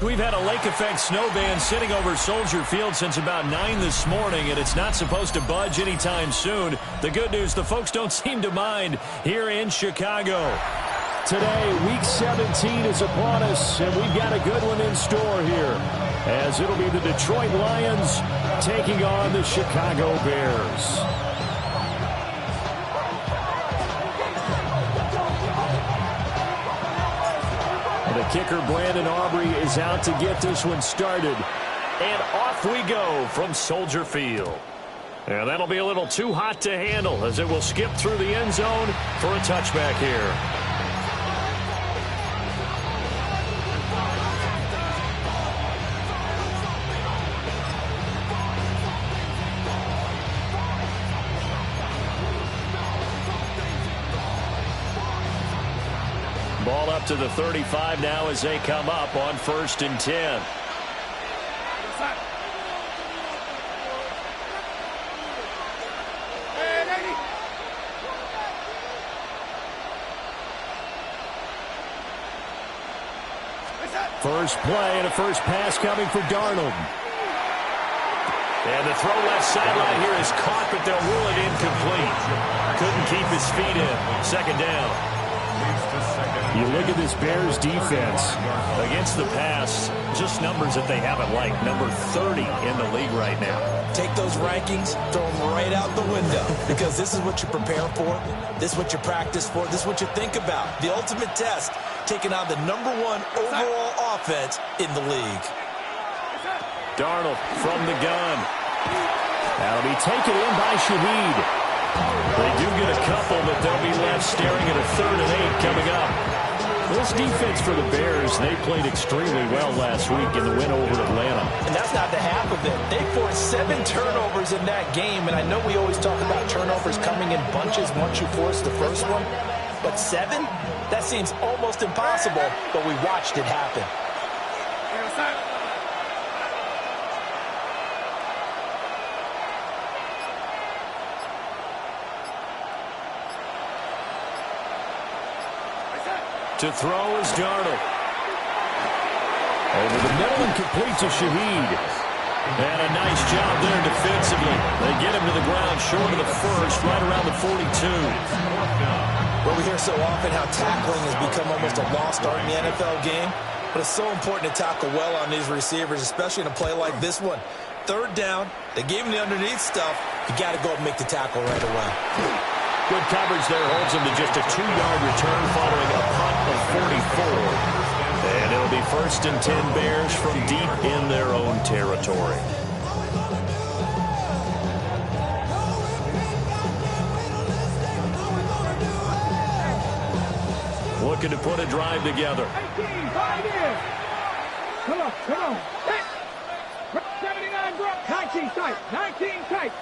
We've had a lake effect snow band sitting over Soldier Field since about 9 this morning, and it's not supposed to budge anytime soon. The good news, the folks don't seem to mind here in Chicago. Today, Week 17 is upon us, and we've got a good one in store here, as it'll be the Detroit Lions taking on the Chicago Bears. The kicker, Brandon Aubrey, is out to get this one started. And off we go from Soldier Field. And that'll be a little too hot to handle as it will skip through the end zone for a touchback here. Ball up to the 35 now as they come up on 1st and 10. First play and a first pass coming for Darnold. And the throw left sideline here is caught, but they'll rule it incomplete. Couldn't keep his feet in. 2nd down. You look at this Bears defense. Against the pass, just numbers that they haven't liked. Number 30 in the league right now. Take those rankings, throw them right out the window, because this is what you prepare for. This is what you practice for. This is what you think about. The ultimate test, taking on the #1 overall offense in the league. Darnold from the gun. That'll be taken in by Shaheed. They do get a couple, but they'll be left staring at a 3rd and 8 coming up. This defense for the Bears, they played extremely well last week in the win over Atlanta. And that's not the half of it. They forced 7 turnovers in that game, and I know we always talk about turnovers coming in bunches once you force the first one, but 7? That seems almost impossible, but we watched it happen. To throw is Darnold. Over the middle and complete to Shaheed. And a nice job there defensively. They get him to the ground short of the first, right around the 42. Well, we hear so often how tackling has become almost a lost art in the NFL game, but it's so important to tackle well on these receivers, especially in a play like this one. 3rd down, they gave him the underneath stuff. You got to go and make the tackle right away. Good coverage there holds him to just a 2-yard return following a punt of 44. And it'll be 1st and 10 Bears from deep in their own territory. Looking to put a drive together. 18, 5 in. Come on, come on. 79, 19 tight, 19 tight.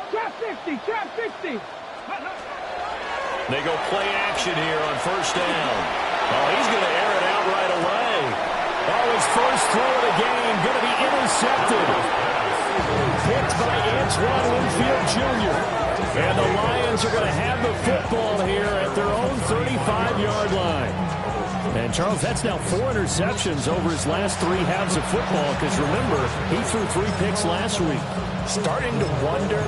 Trap 50, trap 50. They go play action here on 1st down. Oh, he's going to air it out right away. Oh, his first throw of the game going to be intercepted. Picked by Antoine Winfield Jr. And the Lions are going to have the football here at their own 35-yard line. And, Charles, that's now 4 interceptions over his last 3 halves of football, because, remember, he threw 3 picks last week. Starting to wonder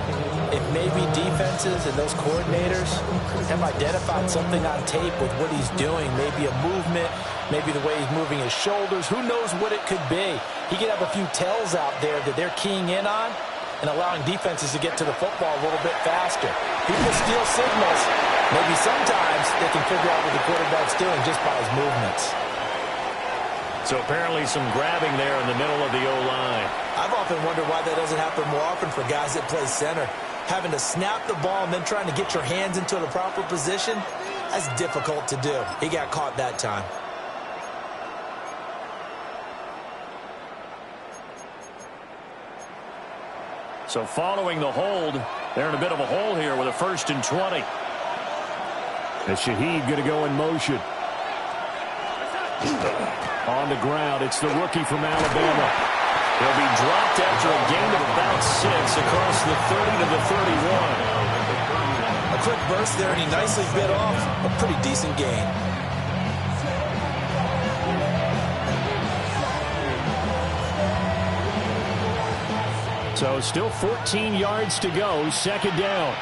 if maybe defenses and those coordinators have identified something on tape with what he's doing. Maybe a movement, maybe the way he's moving his shoulders. Who knows what it could be? He could have a few tells out there that they're keying in on and allowing defenses to get to the football a little bit faster. People steal signals. Maybe sometimes they can figure out what the quarterback's doing just by his movements. So apparently some grabbing there in the middle of the O-line. I've often wondered why that doesn't happen more often for guys that play center. Having to snap the ball and then trying to get your hands into the proper position, that's difficult to do. He got caught that time. So following the hold, they're in a bit of a hole here with a 1st and 20. And Shaheed going to go in motion. On the ground, it's the rookie from Alabama. He'll be dropped after a gain of about 6 across the 30 to the 31. A quick burst there, and he nicely bit off a pretty decent gain. So still 14 yards to go, second down.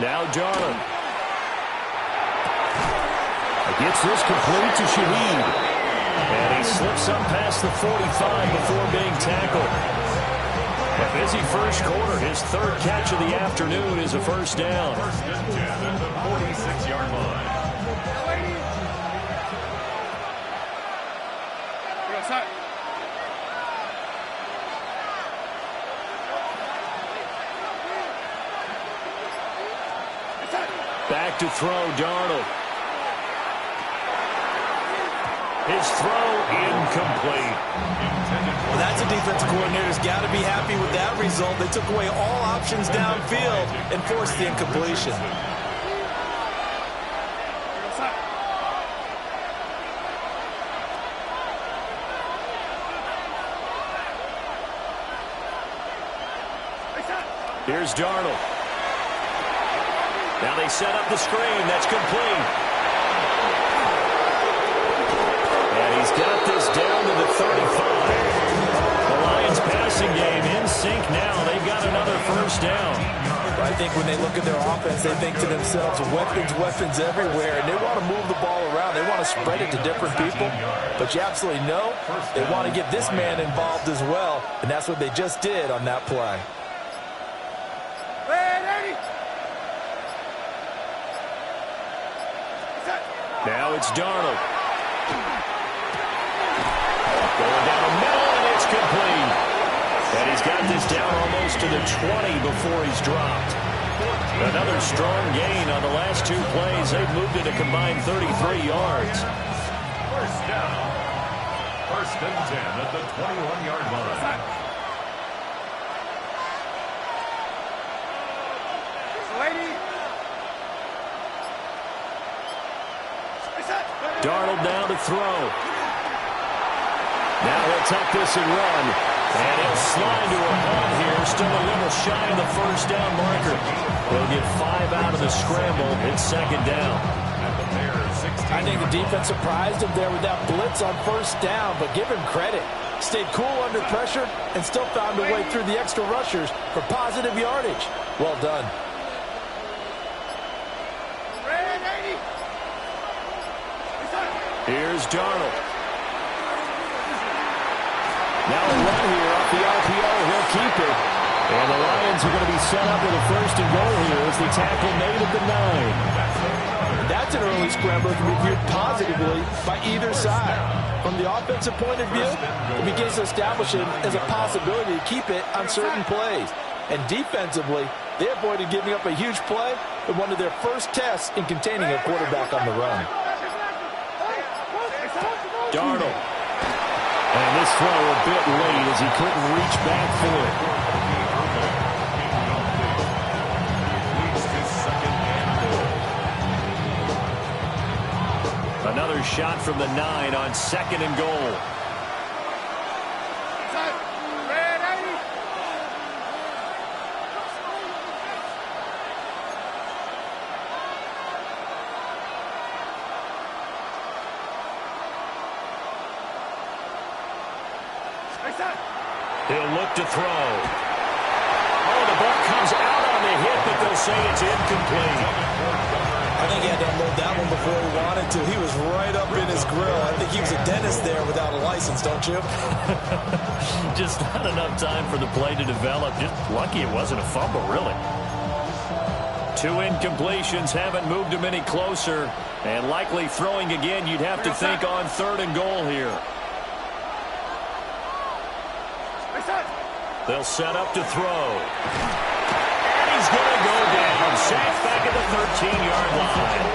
Now Darnold. Gets this complete to Shaheed. And he slips up past the 45 before being tackled. A busy first quarter. His third catch of the afternoon is a first down. First and 10 at the 46-yard line. Back to throw, Darnold. His throw incomplete. Well, that's a defensive coordinator's got to be happy with that result. They took away all options downfield and forced the incompletion. Here's Darnold. Now they set up the screen. That's complete. And he's got this down to the 35. The Lions passing game in sync now. They've got another first down. I think when they look at their offense, they think to themselves, weapons everywhere, and they want to move the ball around. They want to spread it to different people. But you absolutely know they want to get this man involved as well, and that's what they just did on that play. Now it's Darnold. Going down the middle, and it's complete. And he's got this down almost to the 20 before he's dropped. Another strong gain on the last two plays. They've moved it a combined 33 yards. First down. First and 10 at the 21-yard line. Darnold down to throw. Now he'll tuck this and run. And he'll slide to a punt here. Still a little shy of the first down marker. They'll get 5 out of the scramble. It's second down. I think the defense surprised him there with that blitz on first down, but give him credit. Stayed cool under pressure and still found a way through the extra rushers for positive yardage. Well done. Here's Darnold. Now a run here off the RPO. He'll keep it. And the Lions are going to be set up with a first and goal here as they tackle made at the 9. That's an early scramble that can be viewed positively by either side. From the offensive point of view, it begins to establish it as a possibility to keep it on certain plays. And defensively, they avoided giving up a huge play in one of their first tests in containing a quarterback on the run. Darnold. And this throw a bit late as he couldn't reach back for it. Another shot from the 9 on second and goal. He'll look to throw. Oh, the ball comes out on the hit, but they'll say it's incomplete. I think he had to unload that one before he wanted to. He was right up in his grill. I think he was a dentist there without a license, don't you? Just not enough time for the play to develop. Just lucky it wasn't a fumble, really. 2 incompletions haven't moved him any closer. And likely throwing again, you'd have to think on third and goal here. They'll set up to throw. And he's going to go down. Sacked back at the 13-yard line.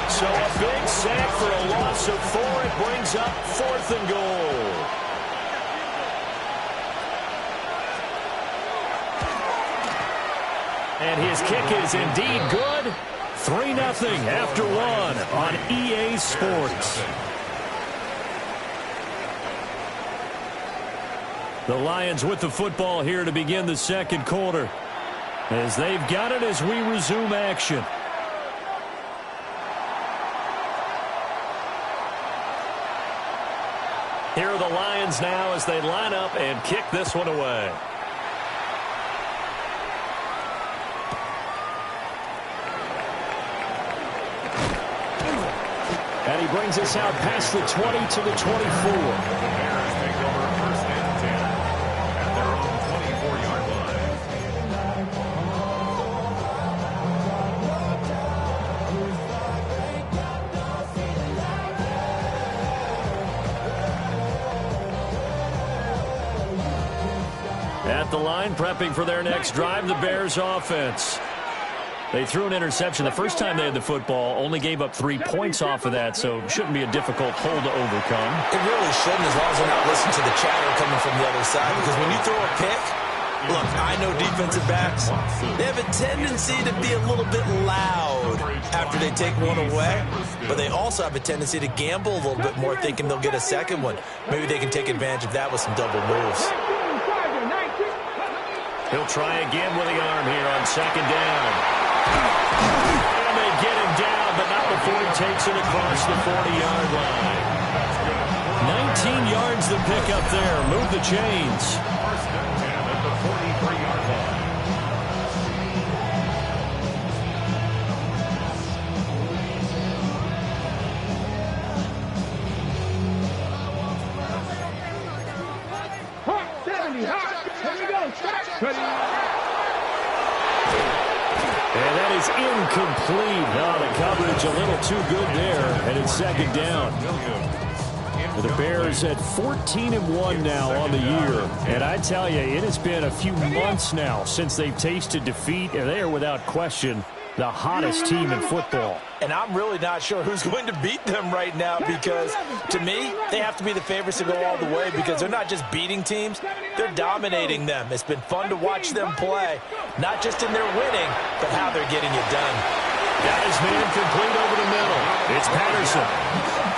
So a big sack for a loss of 4. It brings up 4th and goal. And his kick is indeed good. 3-0 after 1 on EA Sports. The Lions with the football here to begin the second quarter, as they've got it as we resume action. Here are the Lions now as they line up and kick this one away. And he brings us out past the 20 to the 24. The Bears take over first and 10 at their own 24-yard line. At the line, prepping for their next drive, the Bears offense. They threw an interception the first time they had the football, only gave up 3 points off of that, so shouldn't be a difficult hole to overcome. It really shouldn't, as long as they're not listening to the chatter coming from the other side, because when you throw a pick, look, I know defensive backs, they have a tendency to be a little bit loud after they take one away, but they also have a tendency to gamble a little bit more, thinking they'll get a second one. Maybe they can take advantage of that with some double moves. He'll try again with the arm here on second down. And they get him down, but not before he takes it across the 40-yard line. 19 yards to pick up there. Move the chains. First and 10 at the 43-yard line. Hot 70, hot. Here we go. Ready. And that is incomplete. No, the coverage a little too good there, and it's second down. The Bears at 14-1 now on the year. And I tell you, it has been a few months now since they've tasted defeat, and they are without question the hottest team in football. And I'm really not sure who's going to beat them right now, because to me, they have to be the favorites to go all the way, because they're not just beating teams, they're dominating them. It's been fun to watch them play, not just in their winning, but how they're getting it done. Got his man complete over the middle. It's Patterson.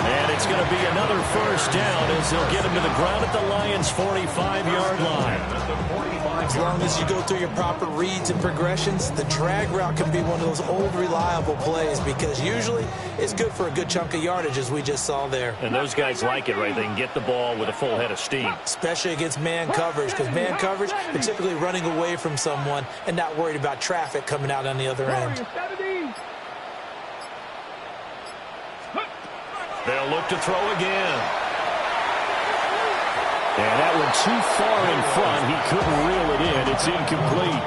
And it's going to be another first down as they'll get him to the ground at the Lions' 45-yard line. As long as you go through your proper reads and progressions, the drag route can be one of those old reliable plays, because usually it's good for a good chunk of yardage, as we just saw there. And those guys like it, right? They can get the ball with a full head of steam. Especially against man coverage, because man coverage, they're typically running away from someone and not worried about traffic coming out on the other end. They'll look to throw again. And that one too far in front. He couldn't reel it in. It's incomplete.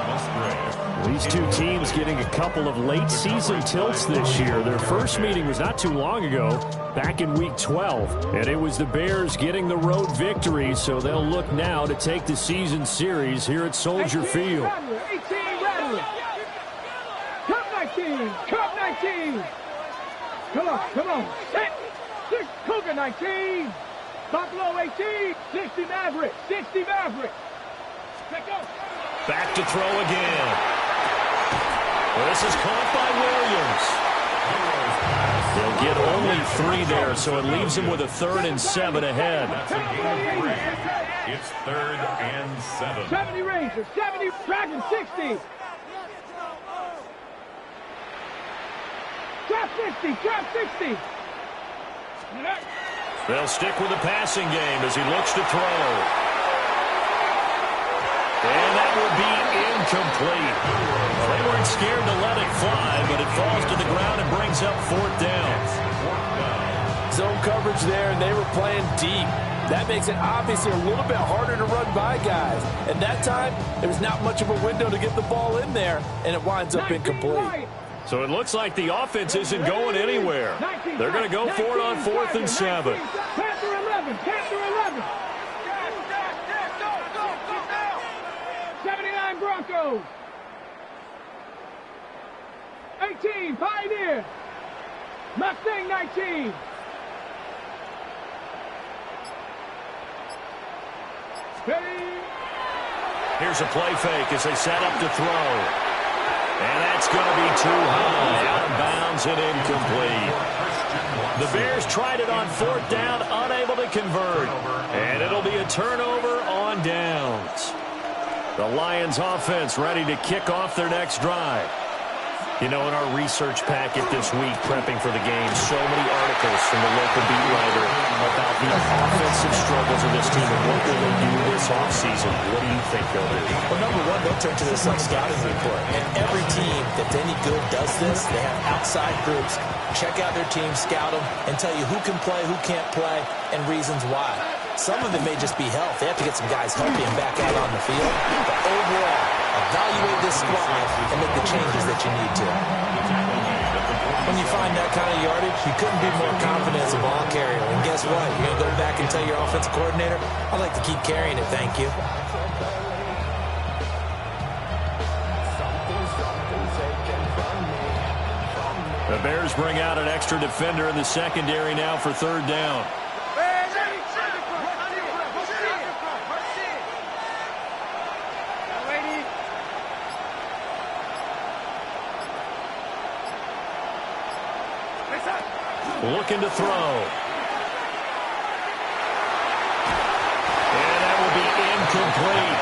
These two teams getting a couple of late season tilts this year. Their first meeting was not too long ago, back in week 12. And it was the Bears getting the road victory, so they'll look now to take the season series here at Soldier Field. 18 Rattler. Cup 19. Cup 19. Come on, come on. Cougar 19. Buffalo 18. 60 Maverick. 60 Maverick. Back to throw again. Well, this is caught by Williams. They'll get only 3 there, so it leaves them with a 3rd and 7 ahead. That's a gain of 3. It's 3rd and 7. 70 Rangers. 70 Dragon 60. Trap 60. Trap 60. They'll stick with the passing game as he looks to throw. And that will be incomplete. Well, they weren't scared to let it fly, but it falls to the ground and brings up 4th down. Zone coverage there, and they were playing deep. That makes it obviously a little bit harder to run by guys. And that time, there was not much of a window to get the ball in there, and it winds up incomplete. So it looks like the offense isn't going anywhere. They're going to go for it on 4th and 7. Panther 11. Panther 11. 79 Broncos. 18 Pioneer. Mustang 19. Here's a play fake as they set up to throw. And that's going to be too high, out of bounds and incomplete. The Bears tried it on 4th down, unable to convert. And it'll be a turnover on downs. The Lions offense ready to kick off their next drive. You know, in our research packet this week, prepping for the game, so many articles from the local beat writer about the offensive struggles of this team and what will they do this offseason. What do you think they'll do? Well, number one, they'll turn to this like scouting report. And every team that's any good does this. They have outside groups. Check out their team, scout them, and tell you who can play, who can't play, and reasons why. Some of it may just be health. They have to get some guys healthy and back out on the field. But overall, evaluate this squad and make the changes that you need to. When you find that kind of yardage, you couldn't be more confident as a ball carrier. And guess what? You're going to go back and tell your offensive coordinator, I'd like to keep carrying it, thank you. The Bears bring out an extra defender in the secondary now for 3rd down. Looking to throw. And that will be incomplete.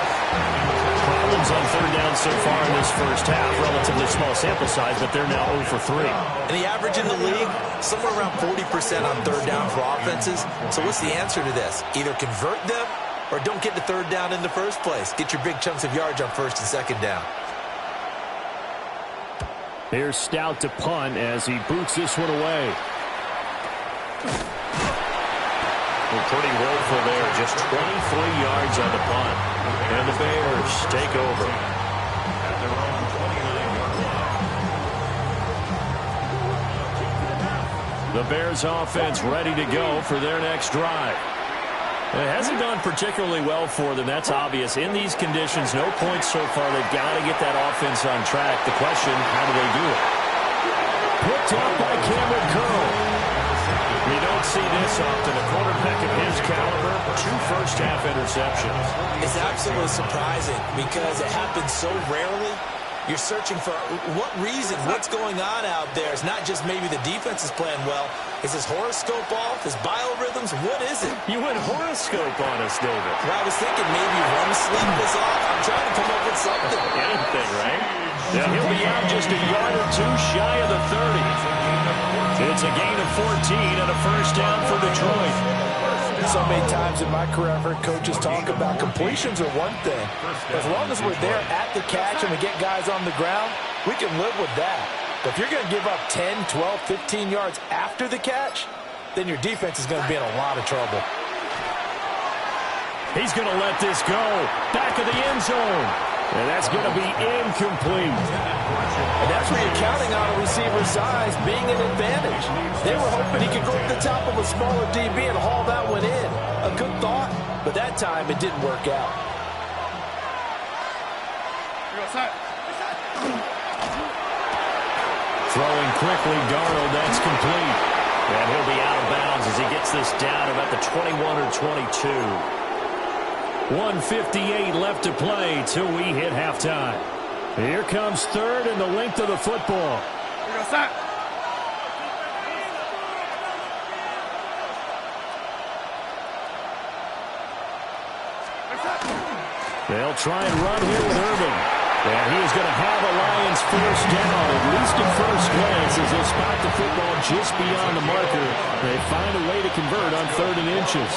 Problems on 3rd down so far in this first half. Relatively small sample size, but they're now 0 for 3. And the average in the league, somewhere around 40% on 3rd down for offenses. So what's the answer to this? Either convert them or don't get to 3rd down in the first place. Get your big chunks of yards on 1st and 2nd down. Here's Stout to punt as he boots this one away. Well, pretty woeful there. Just 23 yards on the punt. And the Bears take over. At their own 29-yard line. The Bears offense ready to go for their next drive. It hasn't gone particularly well for them. That's obvious. In these conditions, no points so far. They've got to get that offense on track. The question, how do they do it? Picked up by Cameron Curl. You don't see this often. A quarterback of his caliber, 2 first-half interceptions. It's absolutely surprising because it happens so rarely. You're searching for what reason, what's going on out there. It's not just maybe the defense is playing well. Is his horoscope off? His biorhythms? What is it? You went horoscope on us, David. Well, I was thinking maybe REM sleep was off. I'm trying to come up with something. Anything, right? Yeah, he'll be out just a yard or 2 shy of the 30. It's a gain of 14 and a first down for Detroit. So many times in my career, I've heard coaches talk about completions are one thing. As long as we're there at the catch and we get guys on the ground, we can live with that. But if you're going to give up 10, 12, 15 yards after the catch, then your defense is going to be in a lot of trouble. He's going to let this go. Back of the end zone. And that's going to be incomplete. And that's where you're counting on a receiver's size being an advantage. They were hoping he could go to the top of a smaller DB and haul that one in. A good thought, but that time it didn't work out. Throwing quickly, Darnold, that's complete. And he'll be out of bounds as he gets this down about the 21 or 22. 1:58 left to play till we hit halftime. Here comes 3rd and the length of the football. They'll try and run here with Urban. And he is going to have a Lions first down, at least at first glance, as they'll spot the football just beyond the marker. They find a way to convert on 3rd and inches.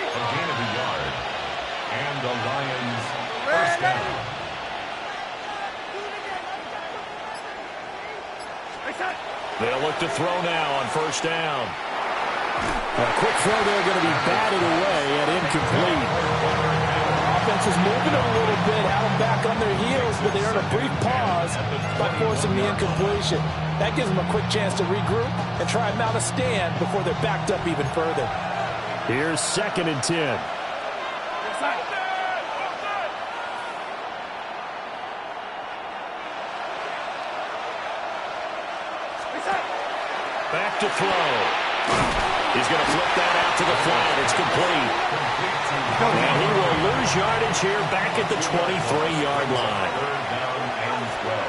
A gain of a yard. And the Lions first down. They'll look to throw now on first down. A quick throw there going to be batted away and incomplete. Offense is moving a little bit, had them back on their heels, but they earn a brief pause by forcing the incompletion. That gives them a quick chance to regroup and try and mount a stand before they're backed up even further. Here's 2nd and 10. Back to throw. He's going to flip that out to the flat. It's complete. And he will lose yardage here back at the 23-yard line. 3rd down and 12.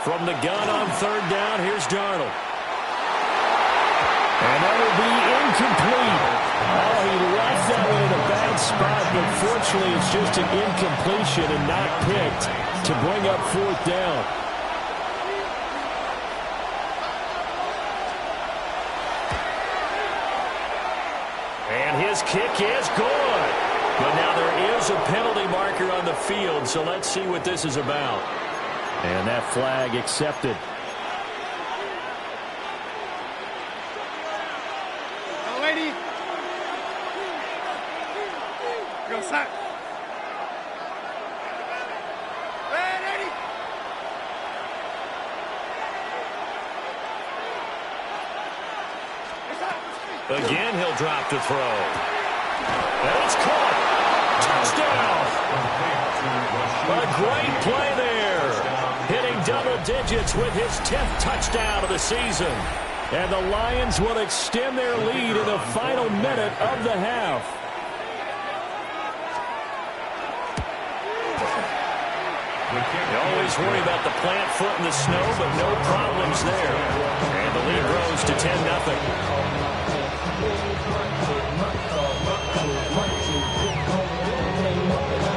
From the gun on third down, here's Darnold. And that will be incomplete. Oh, he left that one in a bad spot, but fortunately it's just an incompletion and not picked to bring up fourth down. And his kick is good. But now there is a penalty marker on the field, so let's see what this is about. And that flag accepted. Lady. Go set. Ready. Again, he'll drop to throw. And it's caught. Touchdown. A great play there. Hitting double digits with his 10th touchdown of the season. And the Lions will extend their lead in the final minute of the half. You always worry about the plant foot in the snow, but no problems there. And the lead grows to 10-0.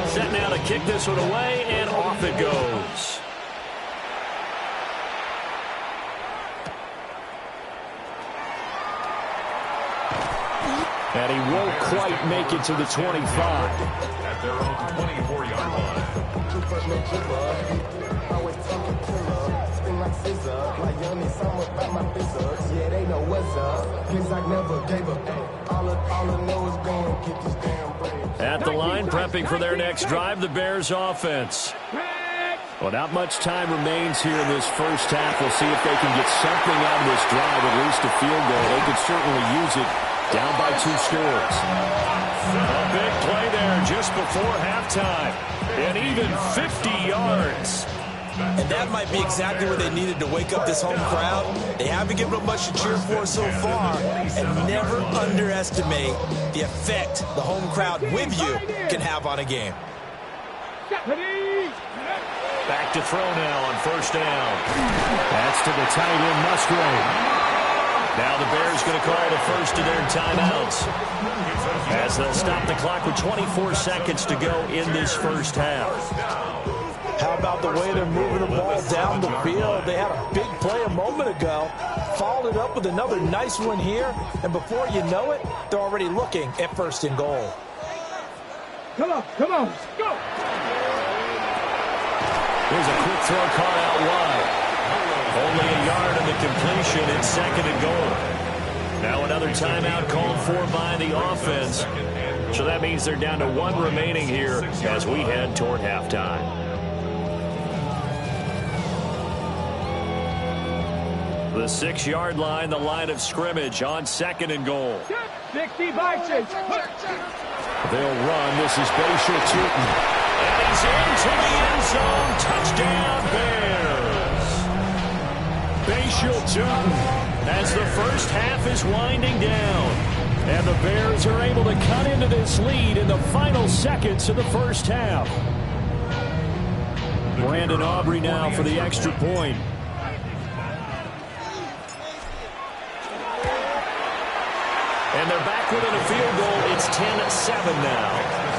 Set now to kick this one away, and off it goes. And he won't quite make it to the 25. At their own 24-yard line. At the line, prepping for their next drive, the Bears offense. Well, not much time remains here in this first half. We'll see if they can get something out of this drive, at least a field goal. They could certainly use it down by 2 scores. A big play there just before halftime. And even 50 yards. And that might be exactly what they needed to wake up this home crowd. They haven't given them much to cheer for so far. And never underestimate the effect the home crowd with you can have on a game. Back to throw now on first down. That's to the tight end, Musgrave. Now the Bears going to call the first of their timeouts as they'll stop the clock with 24 seconds to go in this first half. How about the way they're moving the ball down the field? They had a big play a moment ago, followed it up with another nice one here, and before you know it, they're already looking at first and goal. Come on, go! Here's a quick throw caught out wide. Only a yard of the completion. It's second and goal. Now another timeout called for by the offense. So that means they're down to 1 remaining here as we head toward halftime. The 6-yard line, the line of scrimmage on second and goal. 60 bites. They'll run. This is Bashir Tootin. And he's into the end zone. Touchdown, Bears. Bashir Tootin as the first half is winding down. And the Bears are able to cut into this lead in the final seconds of the first half. Brandon Aubrey now for the extra point. And they're back within a field goal. It's 10-7 now.